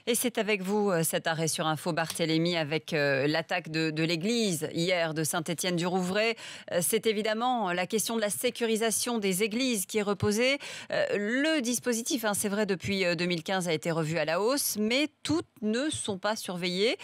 Et c'est avec vous cet arrêt sur Info Barthélémy avec l'attaque de l'église hier de Saint-Étienne-du-Rouvray. C'est évidemment la question de la sécurisation des églises qui est reposée. Le dispositif, c'est vrai, depuis 2015 a été revu à la hausse, mais toutes ne sont pas surveillées.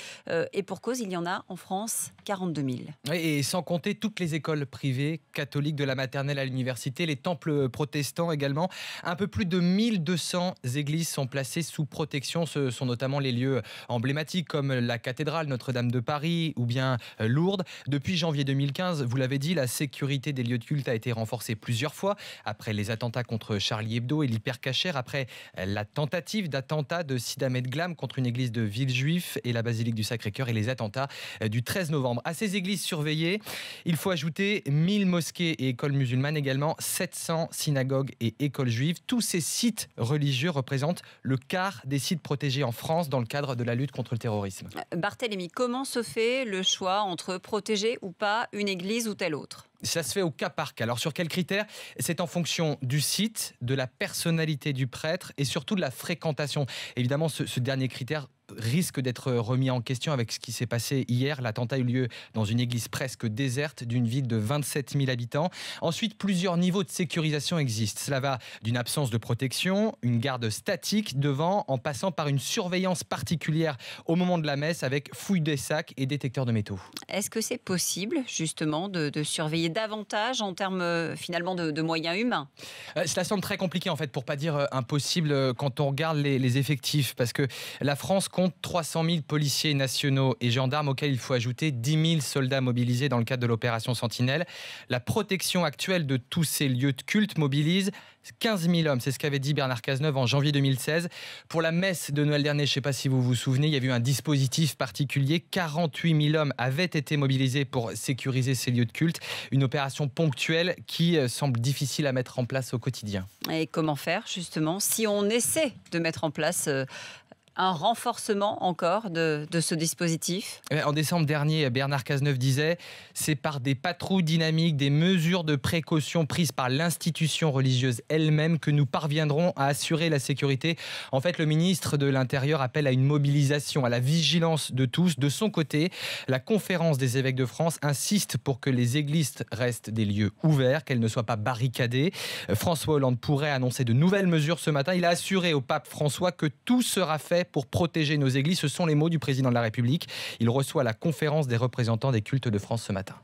Et pour cause, il y en a en France 42 000. Et sans compter toutes les écoles privées, catholiques de la maternelle à l'université, les temples protestants également. Un peu plus de 1200 églises sont placées sous protection. Ce sont notamment les lieux emblématiques comme la cathédrale Notre-Dame de Paris ou bien Lourdes. Depuis janvier 2015, vous l'avez dit, la sécurité des lieux de culte a été renforcée plusieurs fois. Après les attentats contre Charlie Hebdo et l'hypercachère, après la tentative d'attentat de Sid Ahmed Glam contre une église de Villejuif et la basilique du Sacré-Cœur et les attentats du 13 novembre. À ces églises surveillées, il faut ajouter 1000 mosquées et écoles musulmanes, également 700 synagogues et écoles juives. Tous ces sites religieux représentent le quart des sites protégés en France dans le cadre de la lutte contre le terrorisme. Barthélémy, comment se fait le choix entre protéger ou pas une église ou telle autre ? Ça se fait au cas par cas. Alors sur quels critères ? C'est en fonction du site, de la personnalité du prêtre et surtout de la fréquentation. Évidemment, ce dernier critère risque d'être remis en question avec ce qui s'est passé hier. L'attentat a eu lieu dans une église presque déserte d'une ville de 27 000 habitants. Ensuite, plusieurs niveaux de sécurisation existent. Cela va d'une absence de protection, une garde statique devant, en passant par une surveillance particulière au moment de la messe avec fouille des sacs et détecteurs de métaux. Est-ce que c'est possible justement de surveiller davantage en termes finalement de moyens humains ? Cela semble très compliqué en fait, pour pas dire impossible quand on regarde les effectifs, parce que la France compte 300 000 policiers nationaux et gendarmes auxquels il faut ajouter 10 000 soldats mobilisés dans le cadre de l'opération Sentinelle. La protection actuelle de tous ces lieux de culte mobilise 15 000 hommes. C'est ce qu'avait dit Bernard Cazeneuve en janvier 2016. Pour la messe de Noël dernier, je ne sais pas si vous vous souvenez, il y a eu un dispositif particulier. 48 000 hommes avaient été mobilisés pour sécuriser ces lieux de culte. Une opération ponctuelle qui semble difficile à mettre en place au quotidien. Et comment faire justement si on essaie de mettre en place un renforcement encore de ce dispositif ? En décembre dernier, Bernard Cazeneuve disait « C'est par des patrouilles dynamiques, des mesures de précaution prises par l'institution religieuse elle-même que nous parviendrons à assurer la sécurité. » En fait, le ministre de l'Intérieur appelle à une mobilisation, à la vigilance de tous. De son côté, la conférence des évêques de France insiste pour que les églises restent des lieux ouverts, qu'elles ne soient pas barricadées. François Hollande pourrait annoncer de nouvelles mesures ce matin. Il a assuré au pape François que tout sera fait pour protéger nos églises. Ce sont les mots du président de la République. Il reçoit la conférence des représentants des cultes de France ce matin.